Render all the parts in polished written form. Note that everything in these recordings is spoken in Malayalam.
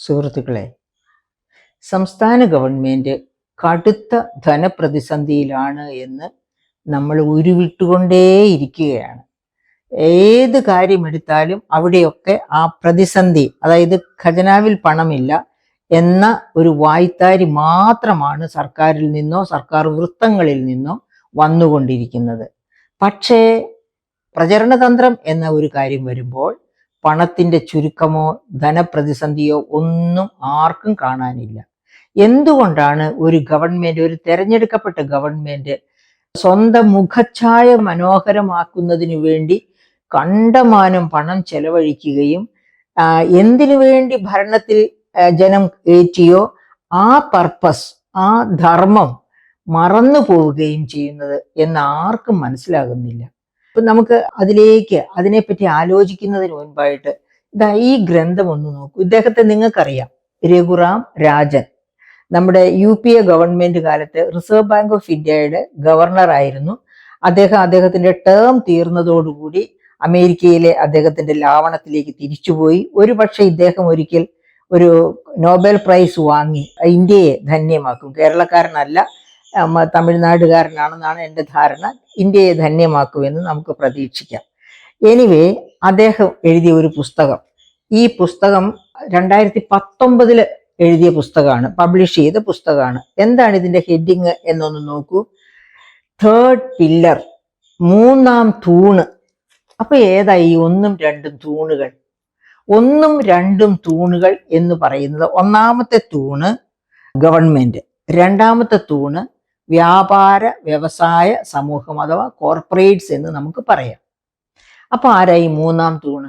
സുഹൃത്തുക്കളെ, സംസ്ഥാന ഗവൺമെന്റ് കടുത്ത ധനപ്രതിസന്ധിയിലാണ് എന്ന് നമ്മൾ ഉരുവിട്ടുകൊണ്ടേയിരിക്കുകയാണ്. ഏത് കാര്യമെടുത്താലും അവിടെയൊക്കെ ആ പ്രതിസന്ധി, അതായത് ഖജനാവിൽ പണമില്ല എന്ന ഒരു വായ്ത്താരി മാത്രമാണ് സർക്കാരിൽ നിന്നോ സർക്കാർ വൃത്തങ്ങളിൽ നിന്നോ വന്നുകൊണ്ടിരിക്കുന്നത്. പക്ഷേ പ്രചരണതന്ത്രം എന്ന ഒരു കാര്യം വരുമ്പോൾ പണത്തിന്റെ ചുരുക്കമോ ധനപ്രതിസന്ധിയോ ഒന്നും ആർക്കും കാണാനില്ല. എന്തുകൊണ്ടാണ് ഒരു ഗവൺമെന്റ്, ഒരു തെരഞ്ഞെടുക്കപ്പെട്ട ഗവൺമെന്റ് സ്വന്തം മുഖഛായ മനോഹരമാക്കുന്നതിന് വേണ്ടി കണ്ടമാനം പണം ചെലവഴിക്കുകയും എന്തിനു വേണ്ടി ഭരണത്തിൽ ജനം ഏറ്റിയോ ആ പർപ്പസ്, ആ ധർമ്മം മറന്നു പോവുകയും ചെയ്യുന്നത് എന്ന് ആർക്കും മനസ്സിലാകുന്നില്ല. അപ്പൊ നമുക്ക് അതിനെപ്പറ്റി ആലോചിക്കുന്നതിന് മുൻപായിട്ട് ഈ ഗ്രന്ഥം ഒന്ന് നോക്കൂ. ഇദ്ദേഹത്തെ നിങ്ങൾക്കറിയാം, രഘുറാം രാജൻ. നമ്മുടെ UPA ഗവൺമെന്റ് കാലത്ത് റിസർവ് ബാങ്ക് ഓഫ് ഇന്ത്യയുടെ ഗവർണർ ആയിരുന്നു. അദ്ദേഹത്തിന്റെ ടേം തീർന്നതോടുകൂടി അമേരിക്കയിലെ അദ്ദേഹത്തിന്റെ ലാവണത്തിലേക്ക് തിരിച്ചുപോയി. ഒരുപക്ഷെ ഇദ്ദേഹം ഒരിക്കൽ ഒരു നോബൽ പ്രൈസ് വാങ്ങി ഇന്ത്യയെ ധന്യമാക്കും. കേരളക്കാരനല്ല, തമിഴ്നാടുകാരനാണെന്നാണ് എൻ്റെ ധാരണ. ഇന്ത്യയെ ധന്യമാക്കുമെന്ന് നമുക്ക് പ്രതീക്ഷിക്കാം. എനിവേ, അദ്ദേഹം എഴുതിയ ഒരു പുസ്തകം, ഈ പുസ്തകം 2019 എഴുതിയ പുസ്തകമാണ്, പബ്ലിഷ് ചെയ്ത പുസ്തകമാണ്. എന്താണ് ഇതിന്റെ ഹെഡിങ് എന്നൊന്ന് നോക്കൂ. തേർഡ് പില്ലർ, മൂന്നാം തൂണ്. അപ്പൊ ഏതായി ഒന്നും രണ്ടും തൂണുകൾ? ഒന്നും രണ്ടും തൂണുകൾ എന്ന് പറയുന്നത്, ഒന്നാമത്തെ തൂണ് ഗവൺമെന്റ്, രണ്ടാമത്തെ തൂണ് വ്യാപാര വ്യവസായ സമൂഹം അഥവാ കോർപ്പറേറ്റ്സ് എന്ന് നമുക്ക് പറയാം. അപ്പൊ ആരായി മൂന്നാം തൂണ്?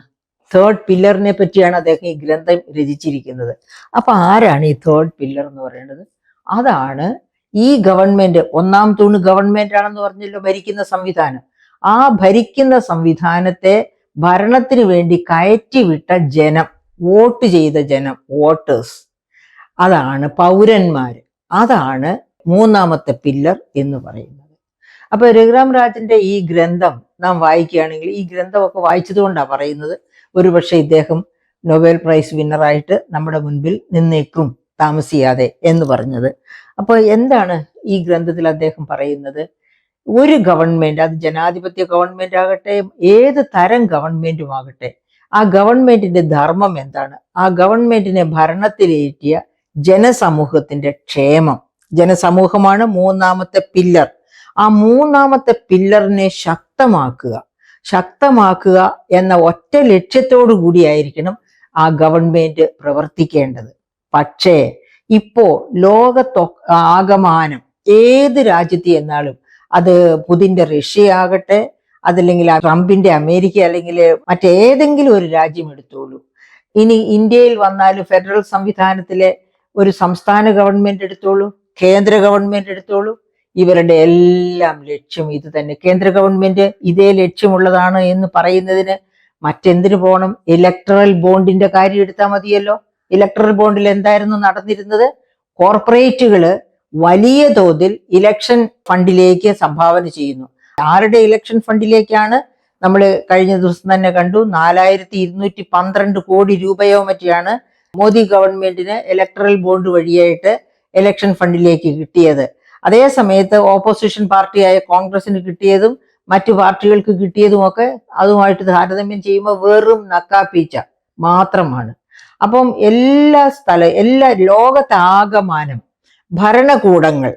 തേർഡ് പില്ലറിനെ പറ്റിയാണ് അദ്ദേഹം ഈ ഗ്രന്ഥം രചിച്ചിരിക്കുന്നത്. അപ്പൊ ആരാണ് ഈ തേർഡ് പില്ലർ എന്ന് പറയുന്നത്? അതാണ് ഈ ഗവൺമെന്റ്. ഒന്നാം തൂണ് ഗവൺമെന്റ് ആണെന്ന് പറഞ്ഞല്ലോ, ഭരിക്കുന്ന സംവിധാനം. ആ ഭരിക്കുന്ന സംവിധാനത്തെ ഭരണത്തിന് വേണ്ടി കയറ്റിവിട്ട ജനം, വോട്ട് ചെയ്ത ജനം, വോട്ടേഴ്സ്, അതാണ് പൗരന്മാര്. അതാണ് മൂന്നാമത്തെ പില്ലർ എന്ന് പറയുന്നത്. അപ്പൊ രഘുറാം രാജന്റെ ഈ ഗ്രന്ഥം നാം വായിക്കുകയാണെങ്കിൽ, ഈ ഗ്രന്ഥമൊക്കെ വായിച്ചത് കൊണ്ടാണ് പറയുന്നത്, ഒരുപക്ഷെ ഇദ്ദേഹം നൊബേൽ പ്രൈസ് വിന്നറായിട്ട് നമ്മുടെ മുൻപിൽ നിന്നേക്കും താമസിയാതെ എന്ന് പറഞ്ഞത്. അപ്പോൾ എന്താണ് ഈ ഗ്രന്ഥത്തിൽ അദ്ദേഹം പറയുന്നത്? ഒരു ഗവൺമെന്റ്, അത് ജനാധിപത്യ ഗവൺമെന്റ് ആകട്ടെ, ഏത് തരം ഗവൺമെന്റും ആകട്ടെ, ആ ഗവൺമെന്റിന്റെ ധർമ്മം എന്താണ്? ആ ഗവൺമെന്റിനെ ഭരണത്തിലേറ്റിയ ജനസമൂഹത്തിന്റെ ക്ഷേമം. ജനസമൂഹമാണ് മൂന്നാമത്തെ പില്ലർ. ആ മൂന്നാമത്തെ പില്ലറിനെ ശക്തമാക്കുക എന്ന ഒറ്റ ലക്ഷ്യത്തോടു കൂടിയായിരിക്കണം ആ ഗവൺമെന്റ് പ്രവർത്തിക്കേണ്ടത്. പക്ഷേ ഇപ്പോ ലോകത്തൊക്കെ ഏത് രാജ്യത്ത് എന്നാലും, അത് പുതിന്റെ റഷ്യ ആകട്ടെ, അതല്ലെങ്കിൽ ട്രംപിന്റെ അമേരിക്ക, അല്ലെങ്കിൽ മറ്റേതെങ്കിലും ഒരു രാജ്യം എടുത്തോളൂ. ഇനി ഇന്ത്യയിൽ വന്നാലും ഫെഡറൽ സംവിധാനത്തിലെ ഒരു സംസ്ഥാന ഗവൺമെന്റ് എടുത്തോളൂ, കേന്ദ്ര ഗവൺമെന്റ് എടുത്തോളൂ, ഇവരുടെ എല്ലാം ലക്ഷ്യം ഇത് തന്നെ. കേന്ദ്ര ഗവൺമെന്റ് ഇതേ ലക്ഷ്യമുള്ളതാണ് എന്ന് പറയുന്നതിന് മറ്റെന്തിനു പോകണം? ഇലക്ടറൽ ബോണ്ടിന്റെ കാര്യം എടുത്താൽ മതിയല്ലോ. ഇലക്ടറൽ ബോണ്ടിൽ എന്തായിരുന്നു നടന്നിരുന്നത്? കോർപ്പറേറ്റുകള് വലിയ തോതിൽ ഇലക്ഷൻ ഫണ്ടിലേക്ക് സംഭാവന ചെയ്യുന്നു. ആരുടെ ഇലക്ഷൻ ഫണ്ടിലേക്കാണ്? നമ്മൾ കഴിഞ്ഞ ദിവസം തന്നെ കണ്ടു, 4212 കോടി രൂപയോ മറ്റാണ് മോദി ഗവൺമെന്റിന് ഇലക്ടറൽ ബോണ്ട് വഴിയായിട്ട് ഇലക്ഷൻ ഫണ്ടിലേക്ക് കിട്ടിയത്. അതേ സമയത്ത് ഓപ്പോസിഷൻ പാർട്ടിയായ കോൺഗ്രസിന് കിട്ടിയതും മറ്റു പാർട്ടികൾക്ക് കിട്ടിയതുമൊക്കെ അതുമായിട്ട് താരതമ്യം ചെയ്യുമ്പോൾ വെറും നക്കാപ്പീച്ച മാത്രമാണ്. അപ്പം എല്ലാ ലോകത്താകമാനം ഭരണകൂടങ്ങൾ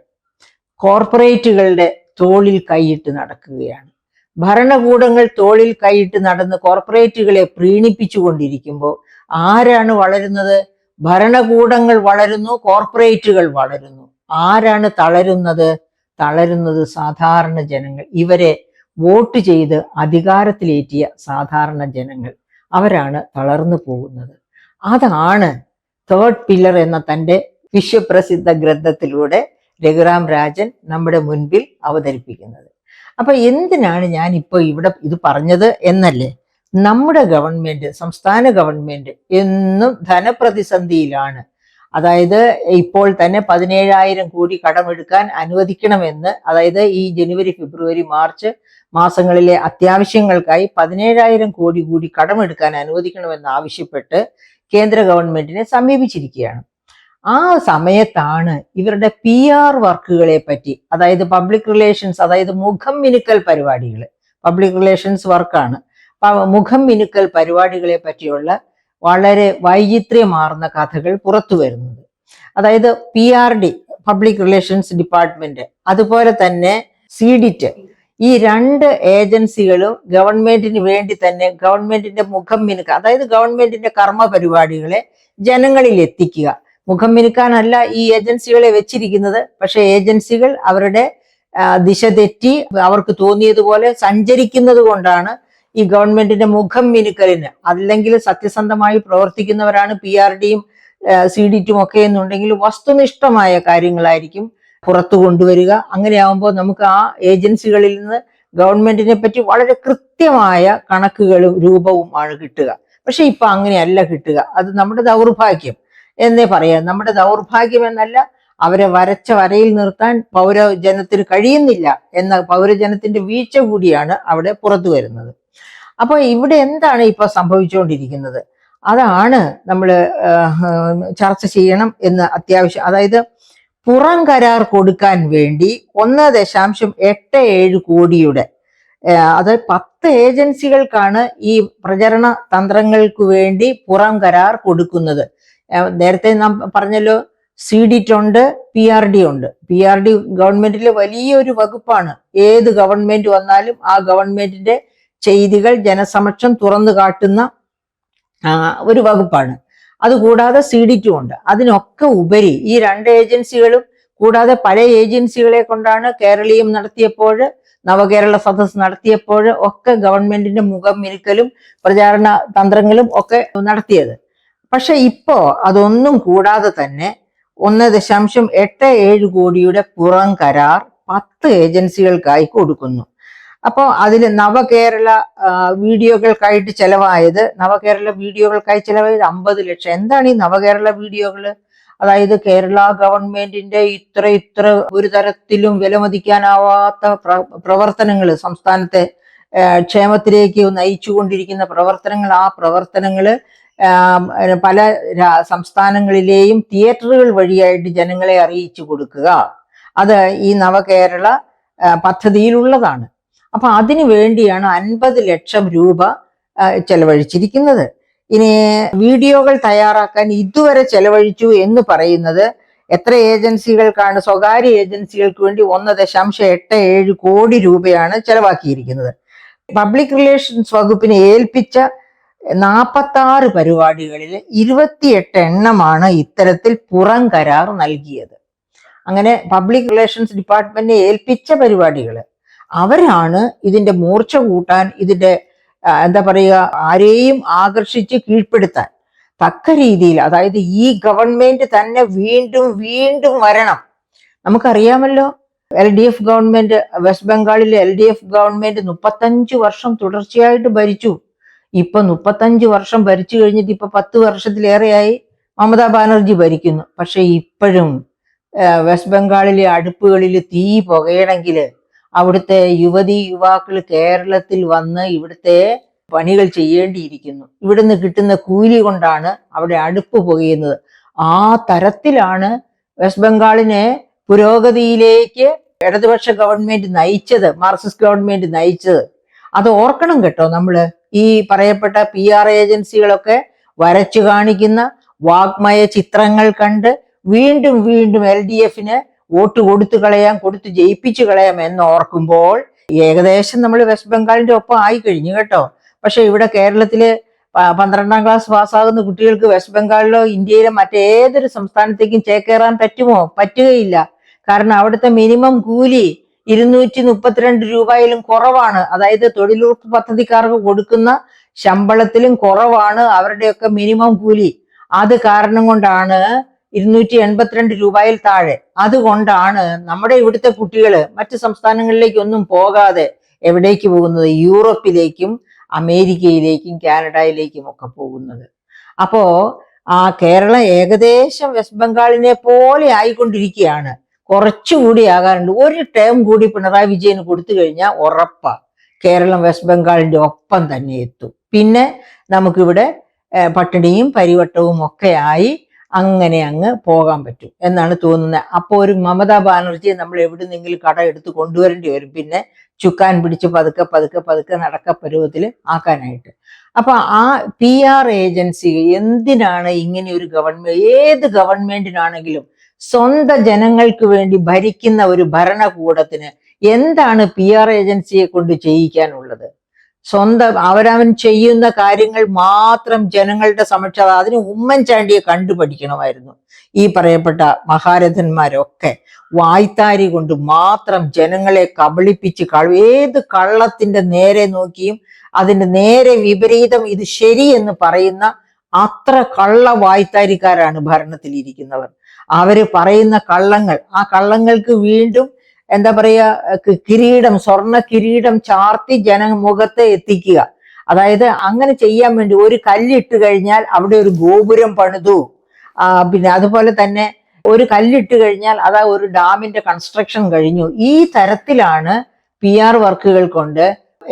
കോർപ്പറേറ്റുകളുടെ തോളിൽ കൈയിട്ട് നടക്കുകയാണ്. ഭരണകൂടങ്ങൾ തോളിൽ കൈയിട്ട് നടന്ന് കോർപ്പറേറ്റുകളെ പ്രീണിപ്പിച്ചുകൊണ്ടിരിക്കുമ്പോൾ ആരാണ് വളരുന്നത്? ഭരണകൂടങ്ങൾ വളരുന്നു, കോർപ്പറേറ്റുകൾ വളരുന്നു. ആരാണ് തളരുന്നത്? സാധാരണ ജനങ്ങൾ. ഇവരെ വോട്ട് ചെയ്ത് അധികാരത്തിലേറ്റിയ സാധാരണ ജനങ്ങൾ, അവരാണ് തളർന്നു പോകുന്നത്. അതാണ് തേർഡ് പില്ലർ എന്ന തൻ്റെ വിശ്വപ്രസിദ്ധ ഗ്രന്ഥത്തിലൂടെ രഘുറാം രാജൻ നമ്മുടെ മുൻപിൽ അവതരിപ്പിക്കുന്നത്. അപ്പൊ എന്തിനാണ് ഞാൻ ഇപ്പോൾ ഇവിടെ ഇത് പറഞ്ഞത് എന്നല്ലേ? നമ്മുടെ ഗവൺമെന്റ്, സംസ്ഥാന ഗവൺമെന്റ് എന്നും ധനപ്രതിസന്ധിയിലാണ്. അതായത് ഇപ്പോൾ തന്നെ 17,000 കോടി കടമെടുക്കാൻ അനുവദിക്കണമെന്ന്, അതായത് ഈ ജനുവരി, ഫെബ്രുവരി, മാർച്ച് മാസങ്ങളിലെ അത്യാവശ്യങ്ങൾക്കായി 17,000 കോടി കൂടി കടമെടുക്കാൻ അനുവദിക്കണമെന്ന് ആവശ്യപ്പെട്ട് കേന്ദ്ര ഗവൺമെന്റിനെ സമീപിച്ചിരിക്കുകയാണ്. ആ സമയത്താണ് ഇവരുടെ PR വർക്കുകളെ പറ്റി, അതായത് പബ്ലിക് റിലേഷൻസ്, അതായത് മുഖം മിനുക്കൽ പരിപാടികൾ, പബ്ലിക് റിലേഷൻസ് വർക്കാണ്, മുഖം മിനുക്കൽ പരിപാടികളെ പറ്റിയുള്ള വളരെ വൈചിത്ര്യമാർന്ന കഥകൾ പുറത്തു വരുന്നത്. അതായത് PRD, പബ്ലിക് റിലേഷൻസ് ഡിപ്പാർട്ട്മെന്റ്, അതുപോലെ തന്നെ CDIT, ഈ രണ്ട് ഏജൻസികളും ഗവൺമെന്റിന് വേണ്ടി തന്നെ ഗവൺമെന്റിന്റെ മുഖം മിനുക്കുക, അതായത് ഗവൺമെന്റിന്റെ കർമ്മ പരിപാടികളെ ജനങ്ങളിൽ എത്തിക്കുക. മുഖം മിനുക്കാനല്ല ഈ ഏജൻസികളെ വെച്ചിരിക്കുന്നത്, പക്ഷെ ഏജൻസികൾ അവരുടെ ദിശ തെറ്റി അവർക്ക് തോന്നിയതുപോലെ സഞ്ചരിക്കുന്നത് കൊണ്ടാണ് ഈ ഗവൺമെന്റിന്റെ മുഖം മിനുക്കലിന്, അല്ലെങ്കിൽ സത്യസന്ധമായി പ്രവർത്തിക്കുന്നവരാണ് PRDയും CDITും ഒക്കെ എന്നുണ്ടെങ്കിൽ വസ്തുനിഷ്ഠമായ കാര്യങ്ങളായിരിക്കും പുറത്തു കൊണ്ടുവരിക. അങ്ങനെയാവുമ്പോൾ നമുക്ക് ആ ഏജൻസികളിൽ നിന്ന് ഗവൺമെന്റിനെ പറ്റി വളരെ കൃത്യമായ കണക്കുകളും രൂപവും ആണ് കിട്ടുക. പക്ഷെ ഇപ്പൊ അങ്ങനെയല്ല കിട്ടുക. അത് നമ്മുടെ ദൗർഭാഗ്യം എന്നേ പറയാം. നമ്മുടെ ദൗർഭാഗ്യം എന്നല്ല, അവരെ വരച്ച വരയിൽ നിർത്താൻ പൗരജനത്തിന് കഴിയുന്നില്ല എന്ന പൗരജനത്തിന്റെ വീഴ്ച കൂടിയാണ് അവിടെ പുറത്തു വരുന്നത്. അപ്പൊ ഇവിടെ എന്താണ് ഇപ്പൊ സംഭവിച്ചുകൊണ്ടിരിക്കുന്നത്? അതാണ് നമ്മൾ ചർച്ച ചെയ്യണം എന്ന് അത്യാവശ്യം. അതായത് പുറം കരാർ കൊടുക്കാൻ വേണ്ടി 1.87 കോടിയുടെ, അത് 10 ഏജൻസികൾക്കാണ് ഈ പ്രചരണ തന്ത്രങ്ങൾക്ക് വേണ്ടി പുറം കരാർ കൊടുക്കുന്നത്. നേരത്തെ നാം പറഞ്ഞല്ലോ, CDIT ഉണ്ട്, PRD ഉണ്ട്. PRD ഗവൺമെന്റിലെ വലിയൊരു വകുപ്പാണ്. ഏത് ഗവൺമെന്റ് വന്നാലും ആ ഗവൺമെന്റിന്റെ ചെയ്തികൾ ജനസമക്ഷം തുറന്നു കാട്ടുന്ന ഒരു വകുപ്പാണ്. അതുകൂടാതെ CDITും ഉണ്ട്. അതിനൊക്കെ ഉപരി ഈ രണ്ട് ഏജൻസികളും കൂടാതെ പല ഏജൻസികളെ കൊണ്ടാണ് കേരളീയം നടത്തിയപ്പോൾ, നവകേരള സദസ് നടത്തിയപ്പോൾ ഒക്കെ ഗവൺമെന്റിന്റെ മുഖം മിനുക്കലും പ്രചാരണ തന്ത്രങ്ങളും ഒക്കെ നടത്തിയത്. പക്ഷെ ഇപ്പോ അതൊന്നും കൂടാതെ തന്നെ 1.87 കോടിയുടെ പുറം കരാർ 10 ഏജൻസികൾക്കായി കൊടുക്കുന്നു. അപ്പോൾ അതിൽ നവകേരള വീഡിയോകൾക്കായി ചെലവായത് 50 ലക്ഷം. എന്താണ് ഈ നവകേരള വീഡിയോകൾ? അതായത് കേരള ഗവൺമെന്റിന്റെ ഇത്ര ഒരു തരത്തിലും വിലമതിക്കാനാവാത്ത പ്രവർത്തനങ്ങൾ, സംസ്ഥാനത്തെ ക്ഷേമത്തിലേക്ക് നയിച്ചുകൊണ്ടിരിക്കുന്ന പ്രവർത്തനങ്ങൾ, ആ പ്രവർത്തനങ്ങള് പല സംസ്ഥാനങ്ങളിലെയും തിയേറ്ററുകൾ വഴിയായിട്ട് ജനങ്ങളെ അറിയിച്ചു കൊടുക്കുക, അത് ഈ നവകേരള പദ്ധതിയിലുള്ളതാണ്. അപ്പൊ അതിനു വേണ്ടിയാണ് 50 ലക്ഷം രൂപ ചെലവഴിച്ചിരിക്കുന്നത്. ഇനി വീഡിയോകൾ തയ്യാറാക്കാൻ ഇതുവരെ ചെലവഴിച്ചു എന്ന് പറയുന്നത് എത്ര ഏജൻസികൾക്കാണ്? സ്വകാര്യ ഏജൻസികൾക്ക് വേണ്ടി 1.87 കോടി രൂപയാണ് ചെലവാക്കിയിരിക്കുന്നത്. പബ്ലിക് റിലേഷൻസ് വകുപ്പിനെ ഏൽപ്പിച്ച 46 പരിപാടികളിൽ 28 എണ്ണമാണ് ഇത്തരത്തിൽ പുറം കരാർ നൽകിയത്. അങ്ങനെ പബ്ലിക് റിലേഷൻസ് ഡിപ്പാർട്ട്മെന്റിനെ ഏൽപ്പിച്ച പരിപാടികൾ, അവരാണ് ഇതിന്റെ മൂർച്ച കൂട്ടാൻ, ഇതിന്റെ എന്താ പറയുക, ആരെയും ആകർഷിച്ച് കീഴ്പ്പെടുത്താൻ തക്ക രീതിയിൽ, അതായത് ഈ ഗവൺമെന്റ് തന്നെ വീണ്ടും വീണ്ടും വരണം. നമുക്കറിയാമല്ലോ, LDF ഗവൺമെന്റ്, വെസ്റ്റ് ബംഗാളിലെ LDF ഗവൺമെന്റ് 35 വർഷം തുടർച്ചയായിട്ട് ഭരിച്ചു. ഇപ്പൊ 35 വർഷം ഭരിച്ചു കഴിഞ്ഞിട്ട് ഇപ്പൊ 10 വർഷത്തിലേറെയായി മമതാ ബാനർജി ഭരിക്കുന്നു. പക്ഷെ ഇപ്പോഴും വെസ്റ്റ് ബംഗാളിലെ അടുപ്പുകളിൽ തീ പുകയണമെങ്കിൽ അവിടുത്തെ യുവതി യുവാക്കൾ കേരളത്തിൽ വന്ന് ഇവിടുത്തെ പണികൾ ചെയ്യേണ്ടിയിരിക്കുന്നു. ഇവിടുന്ന് കിട്ടുന്ന കൂലി കൊണ്ടാണ് അവിടെ അടുപ്പ് പുകയുന്നത്. ആ തരത്തിലാണ് വെസ്റ്റ് ബംഗാളിനെ പുരോഗതിയിലേക്ക് ഇടതുപക്ഷ ഗവൺമെന്റ് നയിച്ചത്, മാർക്സിസ്റ്റ് ഗവൺമെന്റ് നയിച്ചത്. അത് ഓർക്കണം കേട്ടോ. നമ്മള് ഈ പറയപ്പെട്ട PR ഏജൻസികളൊക്കെ വരച്ചു കാണിക്കുന്ന വാഗ്മയ ചിത്രങ്ങൾ കണ്ട് വീണ്ടും വീണ്ടും LDFന് വോട്ട് കൊടുത്തു ജയിപ്പിച്ചു കളയാം എന്ന് ഓർക്കുമ്പോൾ ഏകദേശം നമ്മൾ വെസ്റ്റ് ബംഗാളിന്റെ ഒപ്പം ആയി കഴിഞ്ഞു കേട്ടോ. പക്ഷെ ഇവിടെ കേരളത്തില് 12ാം ക്ലാസ് പാസ്സാകുന്ന കുട്ടികൾക്ക് വെസ്റ്റ് ബംഗാളിലോ ഇന്ത്യയിലെ മറ്റേതൊരു സംസ്ഥാനത്തേക്കും ചേക്കേറാൻ പറ്റുമോ? പറ്റുകയില്ല. കാരണം അവിടുത്തെ മിനിമം കൂലി 232 രൂപയിലും കുറവാണ്. അതായത് തൊഴിലുറപ്പ് പദ്ധതിക്കാർക്ക് കൊടുക്കുന്ന ശമ്പളത്തിലും കുറവാണ് അവരുടെയൊക്കെ മിനിമം കൂലി. അത് കാരണം കൊണ്ടാണ് 282 രൂപയിൽ താഴെ. അതുകൊണ്ടാണ് നമ്മുടെ ഇവിടുത്തെ കുട്ടികൾ മറ്റു സംസ്ഥാനങ്ങളിലേക്കൊന്നും പോകാതെ എവിടേക്ക് പോകുന്നത്? യൂറോപ്പിലേക്കും അമേരിക്കയിലേക്കും കാനഡയിലേക്കും ഒക്കെ പോകുന്നത്. അപ്പോ ആ കേരളം ഏകദേശം വെസ്റ്റ് ബംഗാളിനെ പോലെ ആയിക്കൊണ്ടിരിക്കുകയാണ്. കുറച്ചുകൂടി ആകാറുണ്ട്. ഒരു ടേം കൂടി പിണറായി വിജയന് കൊടുത്തു കഴിഞ്ഞാൽ ഉറപ്പാ കേരളം വെസ്റ്റ് ബംഗാളിന്റെ ഒപ്പം തന്നെ എത്തും. പിന്നെ നമുക്കിവിടെ പട്ടിണിയും പരിവട്ടവും ഒക്കെ ആയി അങ്ങനെ അങ്ങ് പോകാൻ പറ്റും എന്നാണ് തോന്നുന്നത്. അപ്പോൾ ഒരു മമതാ ബാനർജിയെ നമ്മൾ എവിടുന്നെങ്കിലും കട എടുത്ത് കൊണ്ടുവരേണ്ടി വരും, പിന്നെ ചുക്കാൻ പിടിച്ച് പതുക്കെ പതുക്കെ പതുക്കെ നടക്കപ്പരുവത്തിൽ ആക്കാനായിട്ട്. അപ്പൊ ആ PR ഏജൻസി എന്തിനാണ് ഇങ്ങനെ ഒരു ഗവൺമെന്റ്, ഏത് ഗവൺമെന്റിനാണെങ്കിലും സ്വന്തം ജനങ്ങൾക്ക് വേണ്ടി ഭരിക്കുന്ന ഒരു ഭരണകൂടത്തിന് എന്താണ് PR ഏജൻസിയെ കൊണ്ട് ചെയ്യിക്കാനുള്ളത്? സ്വന്തം അവരവൻ ചെയ്യുന്ന കാര്യങ്ങൾ മാത്രം ജനങ്ങളുടെ സമക്ഷത. അതിന് ഉമ്മൻചാണ്ടിയെ കണ്ടുപഠിക്കണമായിരുന്നു. ഈ പറയപ്പെട്ട മഹാരഥന്മാരൊക്കെ വായ്ത്താരി കൊണ്ട് മാത്രം ജനങ്ങളെ കബളിപ്പിച്ച് ഏത് കള്ളത്തിന്റെ നേരെ നോക്കിയും അതിന്റെ നേരെ വിപരീതം ഇത് ശരി എന്ന് പറയുന്ന അത്ര കള്ള വായ്ത്താരിക്കാരാണ് ഭരണത്തിൽ ഇരിക്കുന്നവർ. അവര് പറയുന്ന കള്ളങ്ങൾ, ആ കള്ളങ്ങൾക്ക് വീണ്ടും എന്താ പറയാ, കിരീടം, സ്വർണ്ണ കിരീടം ചാർത്തി ജനമുഖത്തെ എത്തിക്കുക. അതായത് അങ്ങനെ ചെയ്യാൻ വേണ്ടി ഒരു കല്ലിട്ട് കഴിഞ്ഞാൽ അവിടെ ഒരു ഗോപുരം പണിതു, പിന്നെ അതുപോലെ തന്നെ ഒരു കല്ലിട്ട് കഴിഞ്ഞാൽ അതാ ഒരു ഡാമിന്റെ കൺസ്ട്രക്ഷൻ കഴിഞ്ഞു. ഈ തരത്തിലാണ് PR വർക്കുകൾ കൊണ്ട്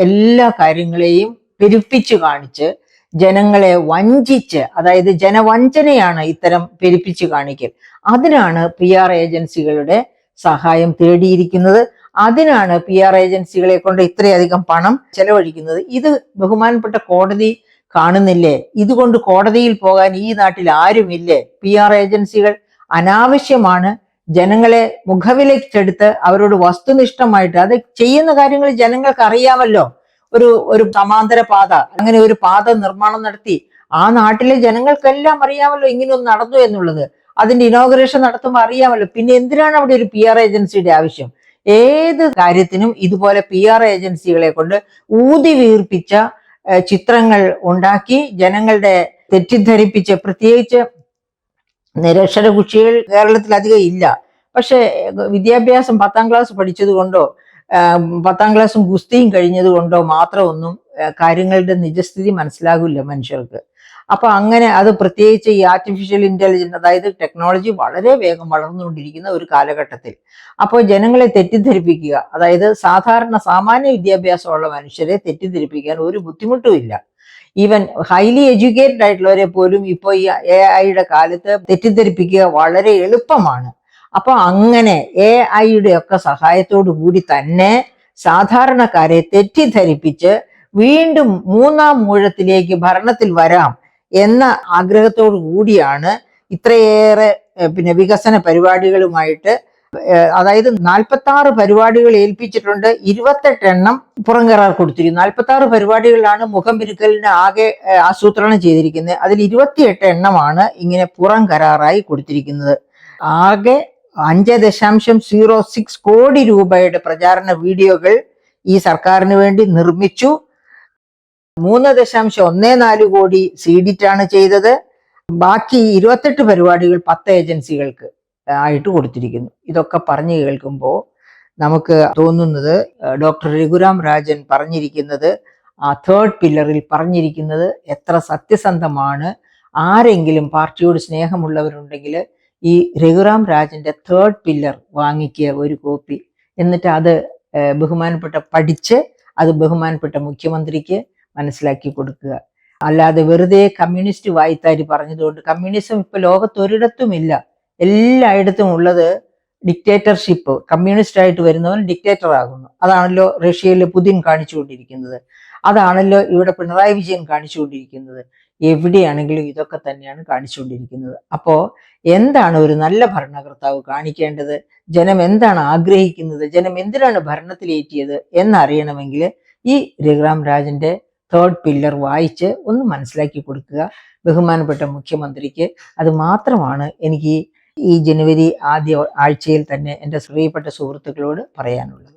എല്ലാ കാര്യങ്ങളെയും പെരുപ്പിച്ചു കാണിച്ച് ജനങ്ങളെ വഞ്ചിച്ച്, അതായത് ജനവഞ്ചനയാണ് ഇത്തരം പെരുപ്പിച്ചു കാണിക്കൽ. അതിനാണ് PR ഏജൻസികളുടെ സഹായം തേടിയിരിക്കുന്നത്. അതിനാണ് PR ഏജൻസികളെ കൊണ്ട് ഇത്രയധികം പണം ചെലവഴിക്കുന്നത്. ഇത് ബഹുമാനപ്പെട്ട കോടതി കാണുന്നില്ലേ? ഇതുകൊണ്ട് കോടതിയിൽ പോകാൻ ഈ നാട്ടിൽ ആരുമില്ലേ? PR ഏജൻസികൾ അനാവശ്യമാണ്. ജനങ്ങളെ മുഖവിലക്കെടുത്ത് അവരോട് വസ്തുനിഷ്ഠമായിട്ട് അത് ചെയ്യുന്ന കാര്യങ്ങൾ ജനങ്ങൾക്ക് അറിയാമല്ലോ. ഒരു സമാന്തര പാത, അങ്ങനെ ഒരു പാത നിർമ്മാണം നടത്തി ആ നാട്ടിലെ ജനങ്ങൾക്കെല്ലാം അറിയാമല്ലോ ഇങ്ങനെയൊന്നും നടന്നു എന്നുള്ളത്. അതിന്റെ ഇനോഗ്രേഷൻ നടത്തുമ്പോൾ അറിയാമല്ലോ. പിന്നെ എന്തിനാണ് അവിടെ ഒരു PR ഏജൻസിയുടെ ആവശ്യം? ഏത് കാര്യത്തിനും ഇതുപോലെ PR ഏജൻസികളെ കൊണ്ട് ഊതി വീർപ്പിച്ച ചിത്രങ്ങൾ ഉണ്ടാക്കി ജനങ്ങളുടെ തെറ്റിദ്ധരിപ്പിച്ച്, പ്രത്യേകിച്ച് നിരക്ഷര കുട്ടികൾ കേരളത്തിൽ അധികം ഇല്ല. പക്ഷെ വിദ്യാഭ്യാസം 10ാം ക്ലാസ് പഠിച്ചത് കൊണ്ടോ 10ാം ക്ലാസ്സും ഗുസ്തിയും കഴിഞ്ഞത് കൊണ്ടോ മാത്രമൊന്നും കാര്യങ്ങളുടെ നിജസ്ഥിതി മനസ്സിലാകില്ല മനുഷ്യർക്ക്. അപ്പൊ അങ്ങനെ അത് പ്രത്യേകിച്ച് ഈ ആർട്ടിഫിഷ്യൽ ഇന്റലിജൻസ്, അതായത് ടെക്നോളജി വളരെ വേഗം വളർന്നുകൊണ്ടിരിക്കുന്ന ഒരു കാലഘട്ടത്തിൽ അപ്പോൾ ജനങ്ങളെ തെറ്റിദ്ധരിപ്പിക്കുക, അതായത് സാമാന്യ വിദ്യാഭ്യാസമുള്ള മനുഷ്യരെ തെറ്റിദ്ധരിപ്പിക്കാൻ ഒരു ബുദ്ധിമുട്ടും ഇല്ല. ഈവൻ ഹൈലി എഡ്യൂക്കേറ്റഡ് ആയിട്ടുള്ളവരെ പോലും ഇപ്പോൾ ഈ AI കാലത്ത് തെറ്റിദ്ധരിപ്പിക്കുക വളരെ എളുപ്പമാണ്. അപ്പൊ അങ്ങനെ AI ഒക്കെ സഹായത്തോടു കൂടി തന്നെ സാധാരണക്കാരെ തെറ്റിദ്ധരിപ്പിച്ച് വീണ്ടും 3ാം ഊഴത്തിലേക്ക് ഭരണത്തിൽ വരാം എന്ന ആഗ്രഹത്തോടു കൂടിയാണ് ഇത്രയേറെ വികസന പരിപാടികളുമായിട്ട്, അതായത് 46 പരിപാടികൾ ഏൽപ്പിച്ചിട്ടുണ്ട്, 28 എണ്ണം പുറംകരാർ കൊടുത്തിരിക്കുന്നു. 46 പരിപാടികളിലാണ് മുഖം പിരിക്കലിന് ആകെ ആസൂത്രണം ചെയ്തിരിക്കുന്നത്. അതിൽ 28 എണ്ണമാണ് ഇങ്ങനെ പുറം കരാറായി കൊടുത്തിരിക്കുന്നത്. ആകെ 5.06 കോടി രൂപയുടെ പ്രചാരണ വീഡിയോകൾ ഈ സർക്കാരിന് വേണ്ടി നിർമ്മിച്ചു. 3.14 കോടി സീഡിറ്റാണ് ചെയ്തത്. ബാക്കി 28 പരിപാടികൾ 10 ഏജൻസികൾക്ക് ആയിട്ട് കൊടുത്തിരിക്കുന്നു. ഇതൊക്കെ പറഞ്ഞു കേൾക്കുമ്പോൾ നമുക്ക് തോന്നുന്നത് ഡോക്ടർ രഘുറാം രാജൻ പറഞ്ഞിരിക്കുന്നത്, ആ 3rd പില്ലറിൽ പറഞ്ഞിരിക്കുന്നത് എത്ര സത്യസന്ധമാണ്. ആരെങ്കിലും പാർട്ടിയോട് സ്നേഹമുള്ളവരുണ്ടെങ്കിൽ ഈ രഘുറാം രാജന്റെ 3rd പില്ലർ വാങ്ങിക്കുക, ഒരു കോപ്പി. എന്നിട്ട് അത് പഠിച്ച് അത് ബഹുമാനപ്പെട്ട മുഖ്യമന്ത്രിക്ക് മനസ്സിലാക്കി കൊടുക്കുക. അല്ലാതെ വെറുതെ കമ്മ്യൂണിസ്റ്റ് വായ്ത്താരി പറഞ്ഞതുകൊണ്ട്, കമ്മ്യൂണിസം ഇപ്പൊ ലോകത്തൊരിടത്തുമില്ല, എല്ലായിടത്തും ഉള്ളത് ഡിക്റ്റേറ്റർഷിപ്പ്. കമ്മ്യൂണിസ്റ്റ് ആയിട്ട് വരുന്നവൻ ഡിക്റ്റേറ്റർ ആകുന്നു. അതാണല്ലോ റഷ്യയിലെ പുതിൻ കാണിച്ചുകൊണ്ടിരിക്കുന്നത്, അതാണല്ലോ ഇവിടെ പിണറായി വിജയൻ കാണിച്ചുകൊണ്ടിരിക്കുന്നത്. എവിടെയാണെങ്കിലും ഇതൊക്കെ തന്നെയാണ് കാണിച്ചുകൊണ്ടിരിക്കുന്നത്. അപ്പോ എന്താണ് ഒരു നല്ല ഭരണകർത്താവ് കാണിക്കേണ്ടത്? ജനം എന്താണ് ആഗ്രഹിക്കുന്നത്? ജനം എന്തിനാണ് ഭരണത്തിലേറ്റിയത് എന്നറിയണമെങ്കിൽ ഈ രഘുറാം രാജന്റെ 3rd പില്ലർ വായിച്ച് ഒന്ന് മനസ്സിലാക്കി കൊടുക്കുക ബഹുമാനപ്പെട്ട മുഖ്യമന്ത്രിക്ക്. അത് മാത്രമാണ് എനിക്ക് ഈ ജനുവരി ആദ്യ ആഴ്ചയിൽ തന്നെ എൻ്റെ പ്രിയപ്പെട്ട സുഹൃത്തുക്കളോട് പറയാനുള്ളത്.